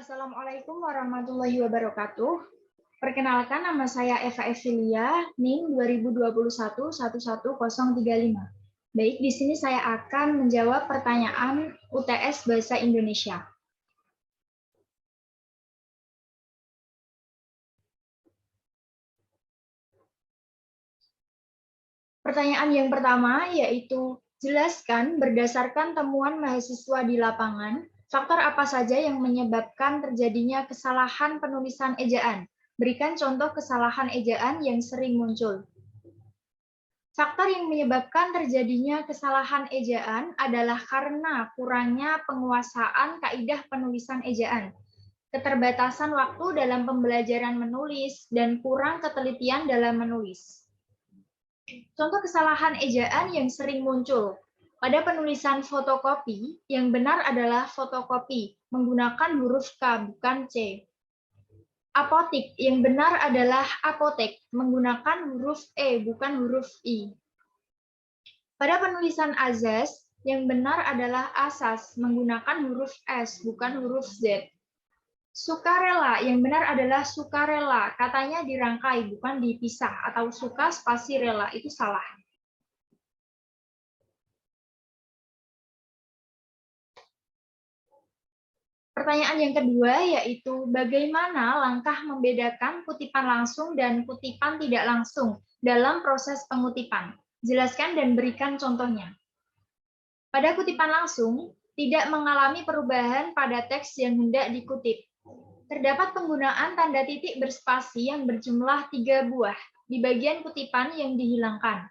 Assalamualaikum warahmatullahi wabarakatuh. Perkenalkan, nama saya Eva Evilia, NIM 2021-11035. Baik, di sini saya akan menjawab pertanyaan UTS Bahasa Indonesia. Pertanyaan yang pertama yaitu, jelaskan berdasarkan temuan mahasiswa di lapangan, faktor apa saja yang menyebabkan terjadinya kesalahan penulisan ejaan. Berikan contoh kesalahan ejaan yang sering muncul. Faktor yang menyebabkan terjadinya kesalahan ejaan adalah karena kurangnya penguasaan kaidah penulisan ejaan, keterbatasan waktu dalam pembelajaran menulis, dan kurang ketelitian dalam menulis. Contoh kesalahan ejaan yang sering muncul. Pada penulisan fotokopi, yang benar adalah fotokopi, menggunakan huruf K, bukan C. Apotik, yang benar adalah apotek, menggunakan huruf E, bukan huruf I. Pada penulisan azas, yang benar adalah asas, menggunakan huruf S, bukan huruf Z. Sukarela, yang benar adalah sukarela, katanya dirangkai, bukan dipisah, atau suka spasi rela, itu salah. Pertanyaan yang kedua yaitu, bagaimana langkah membedakan kutipan langsung dan kutipan tidak langsung dalam proses pengutipan? Jelaskan dan berikan contohnya. Pada kutipan langsung, tidak mengalami perubahan pada teks yang hendak dikutip. Terdapat penggunaan tanda titik berspasi yang berjumlah 3 buah di bagian kutipan yang dihilangkan.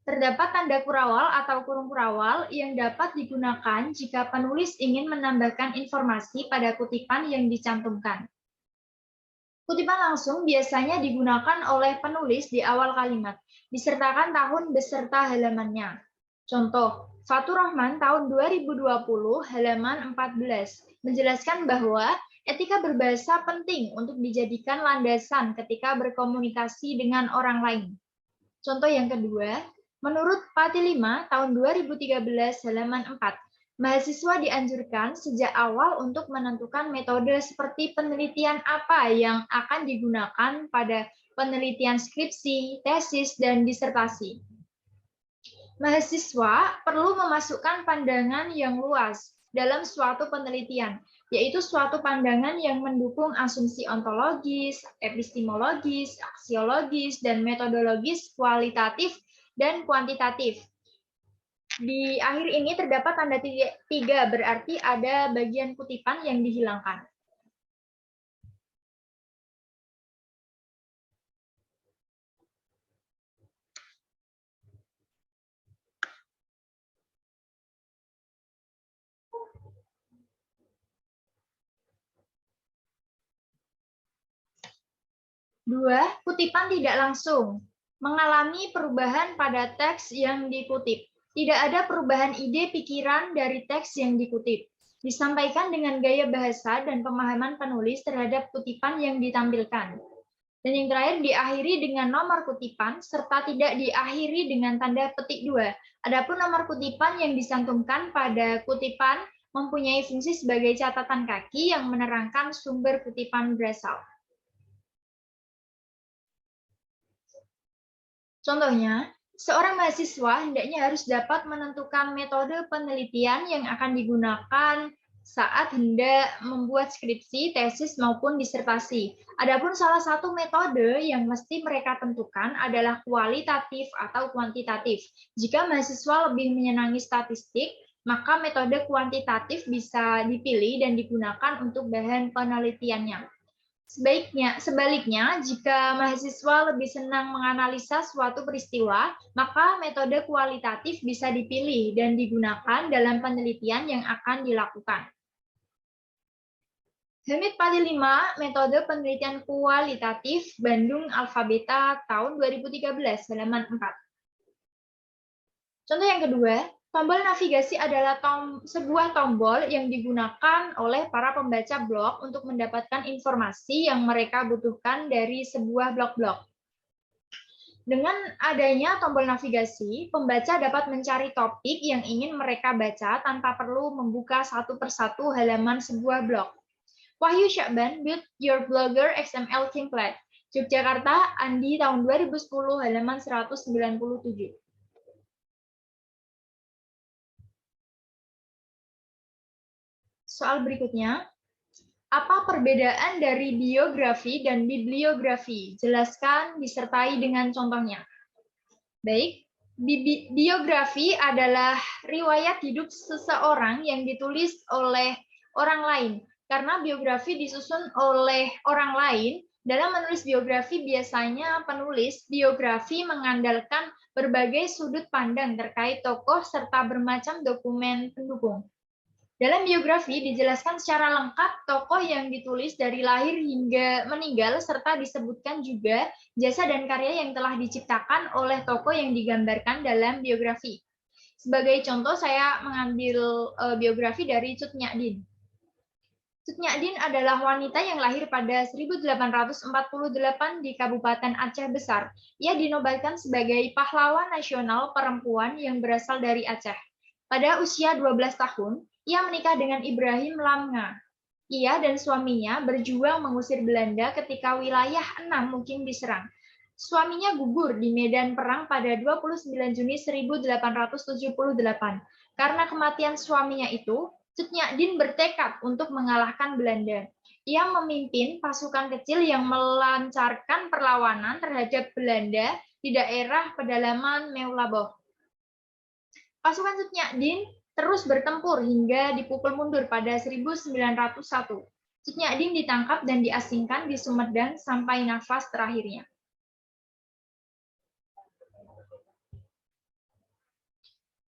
Terdapat tanda kurawal atau kurung kurawal yang dapat digunakan jika penulis ingin menambahkan informasi pada kutipan yang dicantumkan. Kutipan langsung biasanya digunakan oleh penulis di awal kalimat, disertakan tahun beserta halamannya. Contoh, Fatur Rahman tahun 2020 halaman 14 menjelaskan bahwa etika berbahasa penting untuk dijadikan landasan ketika berkomunikasi dengan orang lain. Contoh yang kedua, menurut Pati 5 tahun 2013 halaman 4, mahasiswa dianjurkan sejak awal untuk menentukan metode seperti penelitian apa yang akan digunakan pada penelitian skripsi, tesis, dan disertasi. Mahasiswa perlu memasukkan pandangan yang luas dalam suatu penelitian, yaitu suatu pandangan yang mendukung asumsi ontologis, epistemologis, aksiologis, dan metodologis kualitatif dan kuantitatif. Di akhir ini terdapat tanda tiga, berarti ada bagian kutipan yang dihilangkan. Dua, kutipan tidak langsung. Mengalami perubahan pada teks yang dikutip. Tidak ada perubahan ide pikiran dari teks yang dikutip. Disampaikan dengan gaya bahasa dan pemahaman penulis terhadap kutipan yang ditampilkan. Dan yang terakhir, diakhiri dengan nomor kutipan, serta tidak diakhiri dengan tanda petik 2. Adapun nomor kutipan yang dicantumkan pada kutipan mempunyai fungsi sebagai catatan kaki yang menerangkan sumber kutipan berasal. Contohnya, seorang mahasiswa hendaknya harus dapat menentukan metode penelitian yang akan digunakan saat hendak membuat skripsi, tesis, maupun disertasi. Adapun salah satu metode yang mesti mereka tentukan adalah kualitatif atau kuantitatif. Jika mahasiswa lebih menyenangi statistik, maka metode kuantitatif bisa dipilih dan digunakan untuk bahan penelitiannya. Sebaliknya, jika mahasiswa lebih senang menganalisa suatu peristiwa, maka metode kualitatif bisa dipilih dan digunakan dalam penelitian yang akan dilakukan. Hamid Pati 5, metode penelitian kualitatif, Bandung Alfabeta tahun 2013, halaman 4. Contoh yang kedua, tombol navigasi adalah sebuah tombol yang digunakan oleh para pembaca blog untuk mendapatkan informasi yang mereka butuhkan dari sebuah blog-blog. Dengan adanya tombol navigasi, pembaca dapat mencari topik yang ingin mereka baca tanpa perlu membuka satu persatu halaman sebuah blog. Wahyu Syakban, Build Your Blogger XML Template. Yogyakarta, Andi tahun 2010, halaman 197. Soal berikutnya, apa perbedaan dari biografi dan bibliografi? Jelaskan disertai dengan contohnya. Baik, biografi adalah riwayat hidup seseorang yang ditulis oleh orang lain. Karena biografi disusun oleh orang lain, dalam menulis biografi biasanya penulis biografi mengandalkan berbagai sudut pandang terkait tokoh serta bermacam dokumen pendukung. Dalam biografi dijelaskan secara lengkap tokoh yang ditulis dari lahir hingga meninggal, serta disebutkan juga jasa dan karya yang telah diciptakan oleh tokoh yang digambarkan dalam biografi. Sebagai contoh, saya mengambil biografi dari Cut Nyak Dien. Cut Nyak Dien adalah wanita yang lahir pada 1848 di Kabupaten Aceh Besar. Ia dinobatkan sebagai pahlawan nasional perempuan yang berasal dari Aceh. Pada usia 12 tahun, ia menikah dengan Ibrahim Lamnga. Ia dan suaminya berjuang mengusir Belanda ketika wilayah 6 Mukim diserang. Suaminya gugur di medan perang pada 29 Juni 1878. Karena kematian suaminya itu, Cut Nyak Dien bertekad untuk mengalahkan Belanda. Ia memimpin pasukan kecil yang melancarkan perlawanan terhadap Belanda di daerah pedalaman Meulaboh. Pasukan Cut Nyak Dien terus bertempur hingga dipukul mundur pada 1901. Cut Nyak Dien ditangkap dan diasingkan di Sumedang sampai nafas terakhirnya.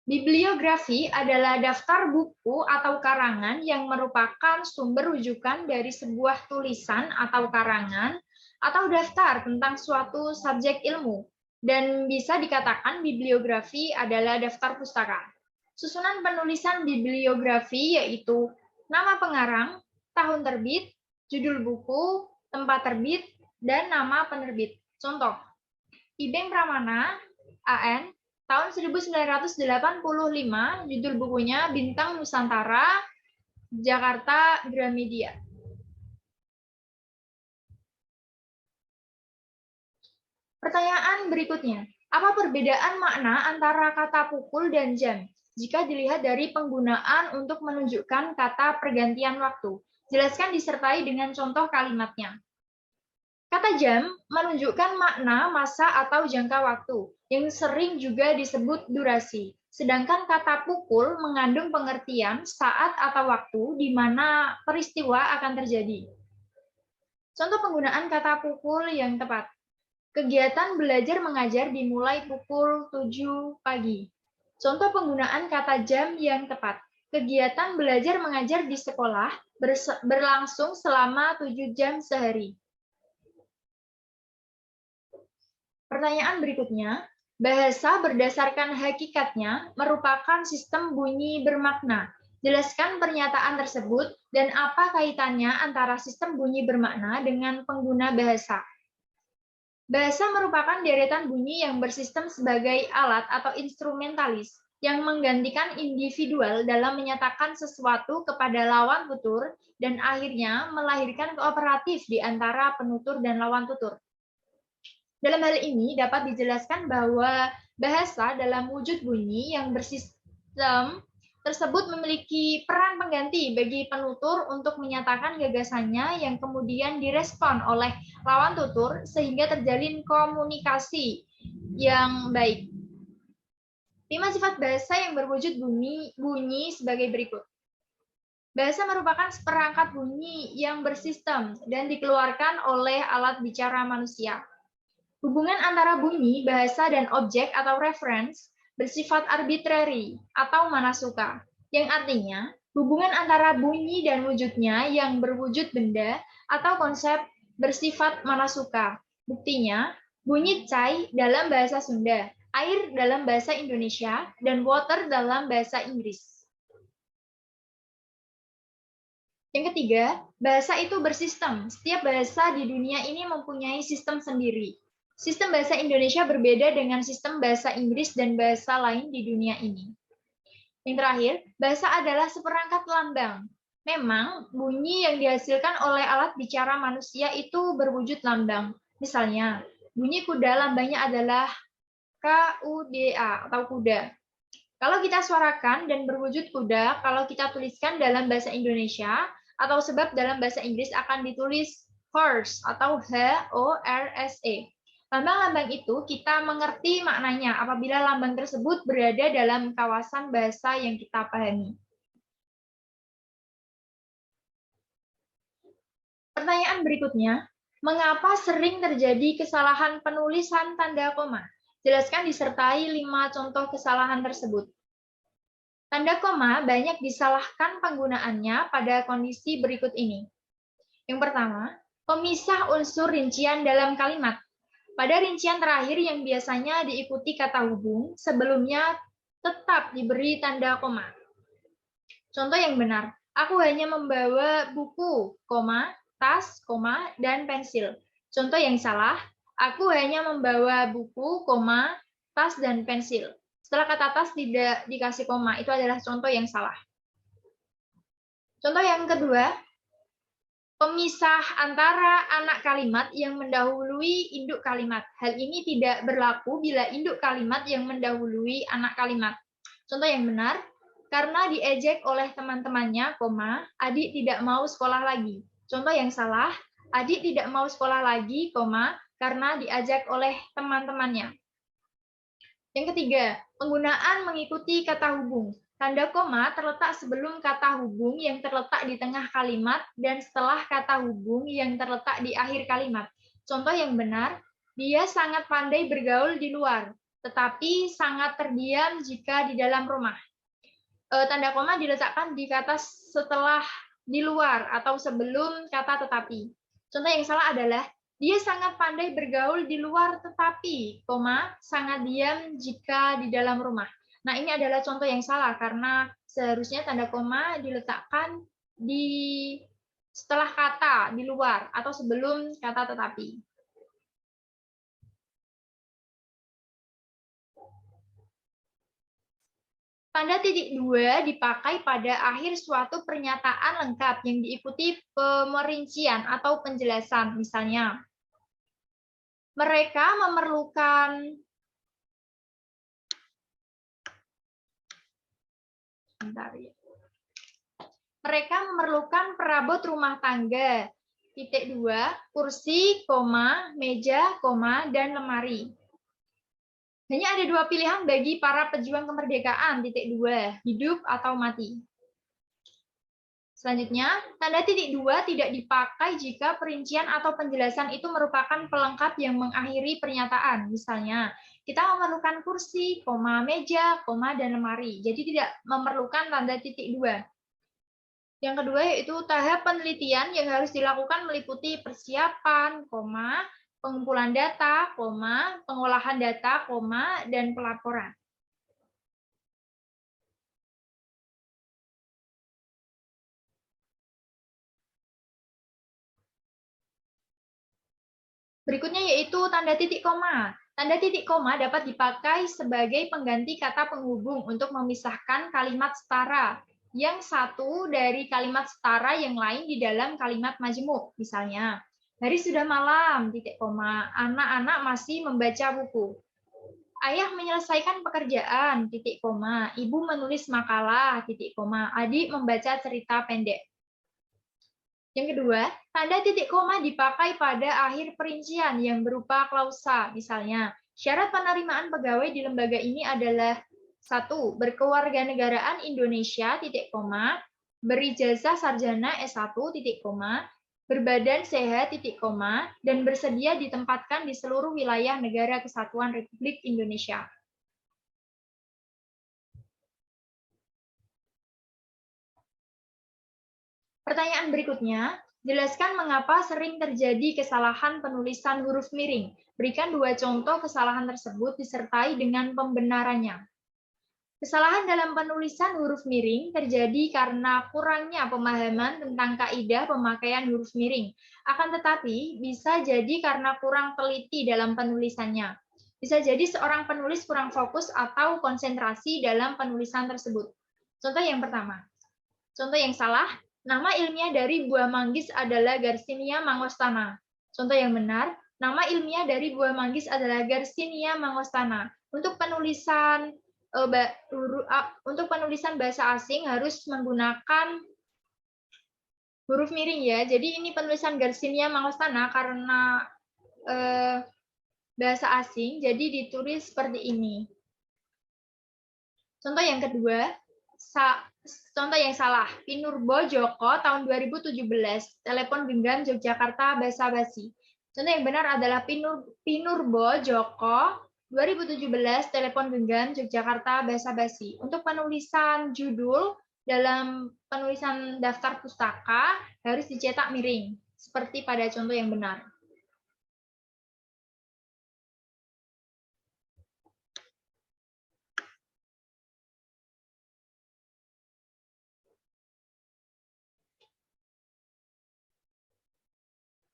Bibliografi adalah daftar buku atau karangan yang merupakan sumber rujukan dari sebuah tulisan atau karangan atau daftar tentang suatu subjek ilmu, dan bisa dikatakan bibliografi adalah daftar pustaka. Susunan penulisan bibliografi yaitu nama pengarang, tahun terbit, judul buku, tempat terbit, dan nama penerbit. Contoh, Ibeng Pramana, AN, tahun 1985, judul bukunya Bintang Nusantara, Jakarta Gramedia. Pertanyaan berikutnya, apa perbedaan makna antara kata pukul dan jam jika dilihat dari penggunaan untuk menunjukkan kata pergantian waktu? Jelaskan disertai dengan contoh kalimatnya. Kata jam menunjukkan makna masa atau jangka waktu, yang sering juga disebut durasi. Sedangkan kata pukul mengandung pengertian saat atau waktu di mana peristiwa akan terjadi. Contoh penggunaan kata pukul yang tepat. Kegiatan belajar mengajar dimulai pukul 7 pagi. Contoh penggunaan kata jam yang tepat. Kegiatan belajar mengajar di sekolah berlangsung selama 7 jam sehari. Pertanyaan berikutnya, bahasa berdasarkan hakikatnya merupakan sistem bunyi bermakna. Jelaskan pernyataan tersebut dan apa kaitannya antara sistem bunyi bermakna dengan pengguna bahasa. Bahasa merupakan deretan bunyi yang bersistem sebagai alat atau instrumentalis yang menggantikan individual dalam menyatakan sesuatu kepada lawan tutur dan akhirnya melahirkan kooperatif di antara penutur dan lawan tutur. Dalam hal ini dapat dijelaskan bahwa bahasa dalam wujud bunyi yang bersistem tersebut memiliki peran pengganti bagi penutur untuk menyatakan gagasannya yang kemudian direspon oleh lawan tutur sehingga terjalin komunikasi yang baik. 5 sifat bahasa yang berwujud bunyi sebagai berikut. Bahasa merupakan seperangkat bunyi yang bersistem dan dikeluarkan oleh alat bicara manusia. Hubungan antara bunyi, bahasa, dan objek atau reference bersifat arbitrary atau manasuka, yang artinya hubungan antara bunyi dan wujudnya yang berwujud benda atau konsep bersifat manasuka. Buktinya, bunyi cai dalam bahasa Sunda, air dalam bahasa Indonesia, dan water dalam bahasa Inggris. Yang ketiga, bahasa itu bersistem. Setiap bahasa di dunia ini mempunyai sistem sendiri. Sistem bahasa Indonesia berbeda dengan sistem bahasa Inggris dan bahasa lain di dunia ini. Yang terakhir, bahasa adalah seperangkat lambang. Memang bunyi yang dihasilkan oleh alat bicara manusia itu berwujud lambang. Misalnya, bunyi kuda lambangnya adalah KUDA atau kuda. Kalau kita suarakan dan berwujud kuda, kalau kita tuliskan dalam bahasa Indonesia, atau sebab dalam bahasa Inggris akan ditulis horse atau HORSE. Lambang-lambang itu kita mengerti maknanya apabila lambang tersebut berada dalam kawasan bahasa yang kita pahami. Pertanyaan berikutnya, mengapa sering terjadi kesalahan penulisan tanda koma? Jelaskan disertai 5 contoh kesalahan tersebut. Tanda koma banyak disalahkan penggunaannya pada kondisi berikut ini. Yang pertama, pemisah unsur rincian dalam kalimat. Pada rincian terakhir yang biasanya diikuti kata hubung, sebelumnya tetap diberi tanda koma. Contoh yang benar, aku hanya membawa buku, tas, dan pensil. Contoh yang salah, aku hanya membawa buku, tas, dan pensil. Setelah kata tas tidak dikasih koma, itu adalah contoh yang salah. Contoh yang kedua, pemisah antara anak kalimat yang mendahului induk kalimat. Hal ini tidak berlaku bila induk kalimat yang mendahului anak kalimat. Contoh yang benar, karena diejek oleh teman-temannya, adik tidak mau sekolah lagi. Contoh yang salah, adik tidak mau sekolah lagi, karena diajak oleh teman-temannya. Yang ketiga, penggunaan mengikuti kata hubung. Tanda koma terletak sebelum kata hubung yang terletak di tengah kalimat dan setelah kata hubung yang terletak di akhir kalimat. Contoh yang benar, dia sangat pandai bergaul di luar, tetapi sangat terdiam jika di dalam rumah. Tanda koma diletakkan di kata setelah di luar atau sebelum kata tetapi. Contoh yang salah adalah dia sangat pandai bergaul di luar tetapi, sangat diam jika di dalam rumah. Nah, ini adalah contoh yang salah karena seharusnya tanda koma diletakkan di setelah kata di luar atau sebelum kata tetapi. Tanda titik dua dipakai pada akhir suatu pernyataan lengkap yang diikuti pemerincian atau penjelasan. Misalnya, mereka memerlukan perabot rumah tangga. Titik dua, kursi, meja, dan lemari. Hanya ada dua pilihan bagi para pejuang kemerdekaan, titik dua, hidup atau mati. Selanjutnya, tanda titik dua tidak dipakai jika perincian atau penjelasan itu merupakan pelengkap yang mengakhiri pernyataan. Misalnya, kita memerlukan kursi, meja, dan lemari. Jadi tidak memerlukan tanda titik dua. Yang kedua yaitu tahap penelitian yang harus dilakukan meliputi persiapan, pengumpulan data, pengolahan data, dan pelaporan. Berikutnya yaitu tanda titik koma. Tanda titik koma dapat dipakai sebagai pengganti kata penghubung untuk memisahkan kalimat setara yang satu dari kalimat setara yang lain di dalam kalimat majemuk. Misalnya, hari sudah malam, titik koma, anak-anak masih membaca buku. Ayah menyelesaikan pekerjaan, titik koma, ibu menulis makalah, titik koma, adik membaca cerita pendek. Yang kedua, tanda titik koma dipakai pada akhir perincian yang berupa klausa. Misalnya, syarat penerimaan pegawai di lembaga ini adalah 1. Berkewarganegaraan Indonesia, titik koma, berijazah sarjana S1, titik koma, berbadan sehat, titik koma, dan bersedia ditempatkan di seluruh wilayah Negara Kesatuan Republik Indonesia. Pertanyaan berikutnya, jelaskan mengapa sering terjadi kesalahan penulisan huruf miring. Berikan 2 contoh kesalahan tersebut disertai dengan pembenarannya. Kesalahan dalam penulisan huruf miring terjadi karena kurangnya pemahaman tentang kaidah pemakaian huruf miring. Akan tetapi, bisa jadi karena kurang teliti dalam penulisannya. Bisa jadi seorang penulis kurang fokus atau konsentrasi dalam penulisan tersebut. Contoh yang pertama. Contoh yang salah, Nama ilmiah dari buah manggis adalah Garcinia mangostana. Contoh yang benar, nama ilmiah dari buah manggis adalah Garcinia mangostana. Untuk penulisan bahasa asing harus menggunakan huruf miring ya. Jadi ini penulisan Garcinia mangostana karena bahasa asing, jadi ditulis seperti ini. Contoh yang kedua, contoh yang salah. Pinurbo Joko tahun 2017, telepon genggam Yogyakarta basa-basi. Contoh yang benar adalah Pinurbo Joko 2017, telepon genggam Yogyakarta basa-basi. Untuk penulisan judul dalam penulisan daftar pustaka harus dicetak miring, seperti pada contoh yang benar.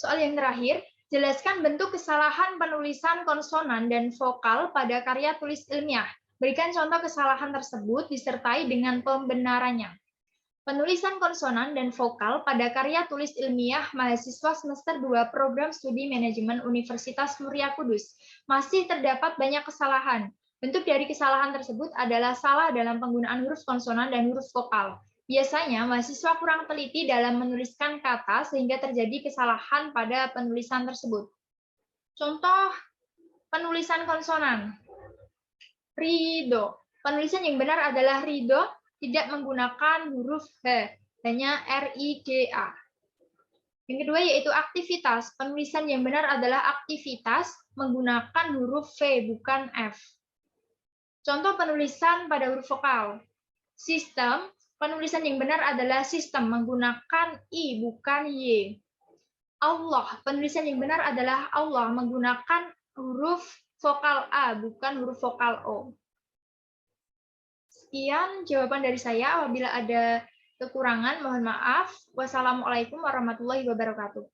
Soal yang terakhir, jelaskan bentuk kesalahan penulisan konsonan dan vokal pada karya tulis ilmiah. Berikan contoh kesalahan tersebut disertai dengan pembenarannya. Penulisan konsonan dan vokal pada karya tulis ilmiah mahasiswa semester 2 Program Studi Manajemen Universitas Muria Kudus. Masih terdapat banyak kesalahan. Bentuk dari kesalahan tersebut adalah salah dalam penggunaan huruf konsonan dan huruf vokal. Biasanya, mahasiswa kurang teliti dalam menuliskan kata sehingga terjadi kesalahan pada penulisan tersebut. Contoh penulisan konsonan. Rido. Penulisan yang benar adalah Rido, tidak menggunakan huruf H, hanya R-I-D-A. Yang kedua yaitu aktivitas. Penulisan yang benar adalah aktivitas menggunakan huruf V, bukan F. Contoh penulisan pada huruf vokal. Sistem. Penulisan yang benar adalah sistem menggunakan I, bukan Y. Allah. Penulisan yang benar adalah Allah menggunakan huruf vokal A, bukan huruf vokal O. Sekian jawaban dari saya. Apabila ada kekurangan, mohon maaf. Wassalamualaikum warahmatullahi wabarakatuh.